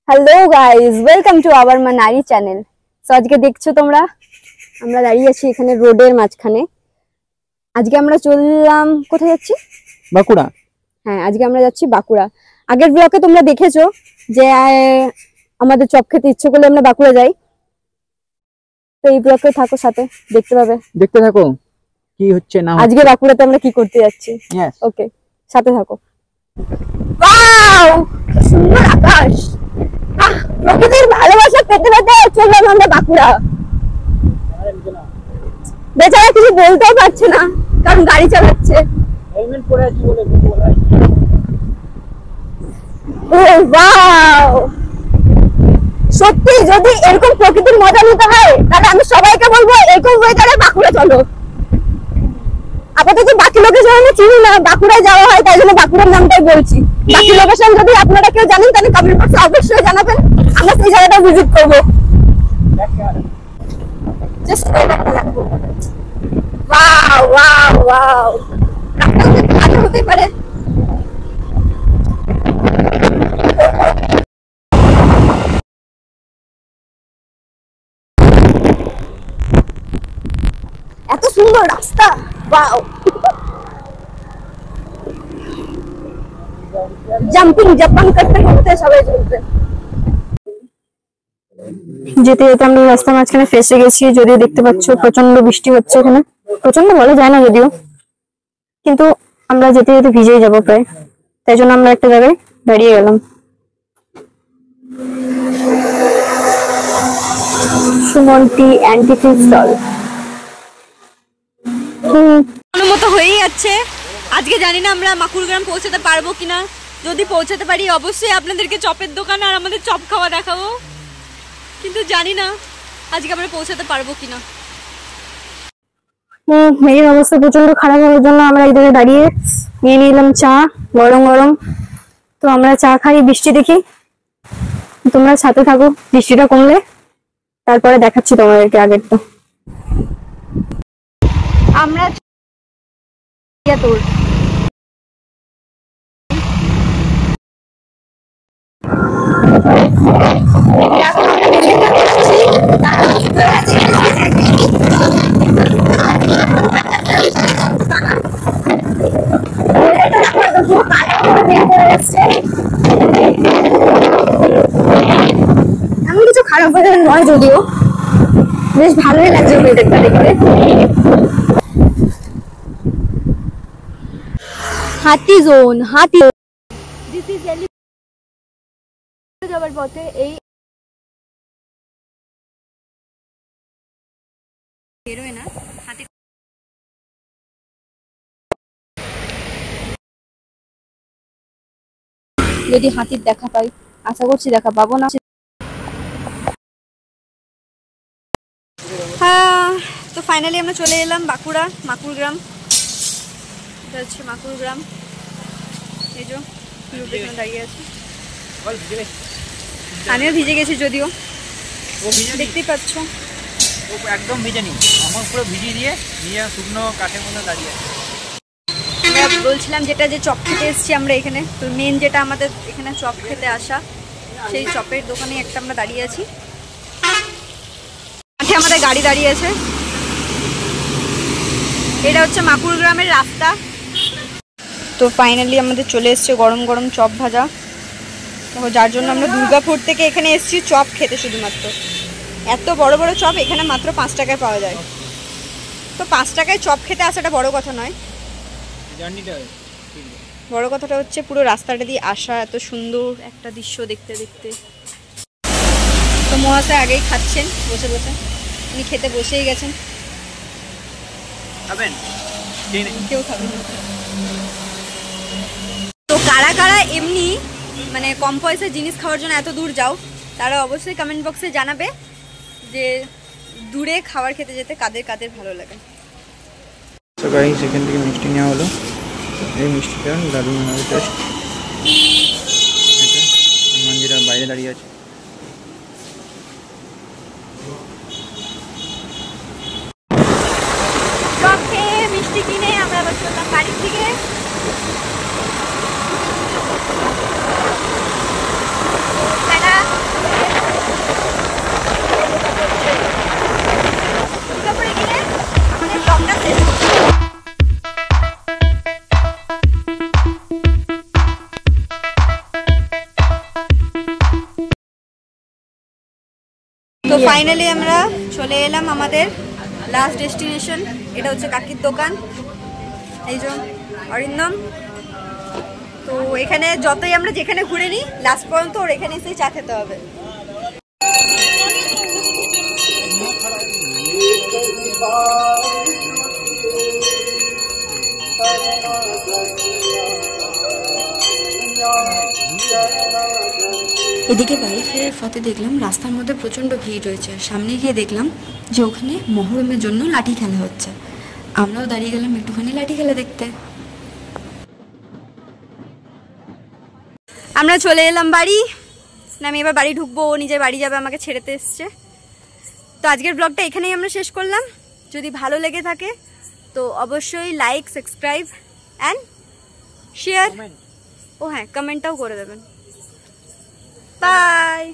Hello guys, welcome to our মানারি channel. So আজকে দেখছো তোমরা আমরা দাঁড়িয়ে আছি এখানে রোডের মাঝখানে। আজকে আমরা চললাম, কোথায় যাচ্ছি? বাঁকুড়া। হ্যাঁ, আজকে আমরা যাচ্ছি বাঁকুড়া। আগের ব্লগে তোমরা দেখেছো যে আমাদের চপ খেতে ইচ্ছে করলে আমরা বাঁকুড়া যাই। তো এই ব্লগে থাকো, সাথে দেখতে থাকো কি হচ্ছে না আজকে বাঁকুড়াতে আমরা কি করতে যাচ্ছি। ওকে, সাথে থাকো। ওয়াও, সুন্দর আকাশ। প্রকৃতির ভালোবাসা পেতে পেতে চললাম আমরা বাঁকুড়া। বেচারা কিছু বলতেও পারছে না কারণ গাড়ি চালাচ্ছে। হেলমেট পরে আছি বলে ও ওয়াও, সত্যি যদি এরকম প্রকৃতির মজা নিতে হয় তাহলে আমি সবাইকে বলবো এরকম ওয়েদারে বাঁকুড়া চলো। আপাতত বাকি লোকেশন আমি চিনি না, বাঁকুড়ায় যাওয়া হয় তাই জন্য বাঁকুড়ার নামটাই বলছি। বাকি লোকেশন যদি আপনারা কেউ জানেন তাহলে কমেন্ট বক্সে অবশ্যই জানাবেন, আমরা সেই জায়গাটা ভিজিট করবো। জাস্ট ওয়াও ওয়াও ওয়াও, রাস্তা হতে পারে। এত সুন্দর রাস্তা, ওয়াও। জাম্পিং জাম্পাং করতে করতে সবাই চলছে। যেতে যেতে আমরা রাস্তার মাঝখানে ফেসে গেছি। যদিও দেখতে পাচ্ছ প্রচন্ড বৃষ্টি হচ্ছে এখানে, প্রচন্ড বলা যায় না যদিও, কিন্তু আমরা যেতে যেতে ভিজেই যাবো প্রায়, তাই জন্য আমরা একটা জায়গায় দাঁড়িয়ে গেলাম। সুমন টি অ্যান্টিক স্টল মতো হয়েই যাচ্ছে। আজকে জানি না আমরা মাকুড়গ্রাম পৌঁছাতে পারবো কিনা। যদি পৌঁছাতে পারি অবশ্যই আপনাদেরকে চপের দোকান আর আমাদের চপ খাওয়া দেখাবো, কিন্তু জানি না আজকে আমরা পৌঁছাতে পারবো কিনা। মেয়ের অবস্থা প্রচন্ড খারাপ হওয়ার জন্য আমরা এই জায়গায় দাঁড়িয়ে নিয়ে নিলাম চা, গরম গরম। তো আমরা চা খাই, বৃষ্টি দেখি, তোমরা সাথে থাকো। বৃষ্টিটা কমলে তারপরে দেখাচ্ছি তোমাদেরকে আগেরটা। আমরা তোর এমন কিছু খারাপ নয়, যদিও বেশ ভালোই লাগছে মেয়েদেরটা দেখতে। হাতি জোন, হাতি যাবার পথে এই বেরোয় না হাতি। যদি হাতির দেখা পাই, আশা করছি দেখা পাবো না। হ্যাঁ, তো ফাইনালি আমরা চলে এলাম বাঁকুড়া, মাকুড়গ্রাম। এটা হচ্ছে মাকুড়গ্রাম। এই যে দাঁড়িয়ে আছে, আমিও ভিজে গেছি যদিও, দেখতেই পাচ্ছ। একদম ভিজে নি, আমার পুরো ভিজিয়ে দিয়ে নিয়ে শুকনো কাঠের মধ্যে দাঁড়িয়ে আছে। আমরা বলছিলাম যেটা যে চপ খেতে এসেছি আমরা এখানে, তো মেন যেটা আমাদের এখানে চপ খেতে আসা, সেই চপের দোকানে একটা আমরা দাঁড়িয়ে আছি। মাঠে আমাদের গাড়ি দাঁড়িয়ে আছে। এটা হচ্ছে মাকুড়গ্রামের রাস্তা। তো ফাইনালি আমাদের চলে এসছে গরম গরম চপ ভাজা, তো যার জন্য আমরা দুর্গাপুর থেকে এখানে এসেছি চপ খেতে। শুধুমাত্র এত বড় বড় চপ এখানে মাত্র 5 টাকায় পাওয়া যায়। তো 5 টাকায় চপ খেতে আসাটা বড় কথা নয়, বড় কথাটা হচ্ছে পুরো রাস্তাটা দিয়ে আসা, এত সুন্দর একটা দৃশ্য দেখতে দেখতে। তো মহাশয় আগেই খাচ্ছেন বসে বসে, উনি খেতে বসেই গেছেন। খাবেন? কেউ খাবেন। তো কারা কারা এমনি মানে কম পয়সায় জিনিস খাওয়ার জন্য এত দূর যাও, তারা অবশ্যই কমেন্ট বক্সে জানাবে যে দূরে খাবার খেতে যেতে কাদের কাদের ভালো লাগে। তো গাইস, এখান থেকে মিষ্টি নেওয়া হলো। এই মিষ্টিটা দারুণ হবে টেস্ট। এটা মন্দিরের বাইরে দাঁড়িয়ে আছে। চপ খেয়ে মিষ্টি কিনে আমরা আবার চললাম বাড়ির দিকে। টাটা। ফাইনালি আমরা চলে এলাম আমাদের লাস্ট ডেস্টিনেশন। এটা হচ্ছে কাকির দোকান, এই যে অরিন্দম। তো এখানে যতই আমরা যেখানে ঘুরে নিই লাস্ট পর্যন্ত ওর এখানে এসেই চা খেতে হবে। এদিকে বাড়ি ফেরার পথে দেখলাম রাস্তার মধ্যে প্রচণ্ড ভিড় রয়েছে। সামনে গিয়ে দেখলাম যে ওখানে মহরমের জন্য লাঠি খেলা হচ্ছে। আমরাও দাঁড়িয়ে গেলাম একটুখানি লাঠি খেলা দেখতে। আমরা চলে এলাম বাড়ি। আমি এবার বাড়ি ঢুকবো, ও নিজের বাড়ি যাবে, আমাকে ছেড়েতে এসছে। তো আজকের ব্লগটা এখানেই আমরা শেষ করলাম। যদি ভালো লেগে থাকে তো অবশ্যই লাইক, সাবস্ক্রাইব অ্যান্ড শেয়ার, ও হ্যাঁ কমেন্টটাও করে দেবেন। বাই।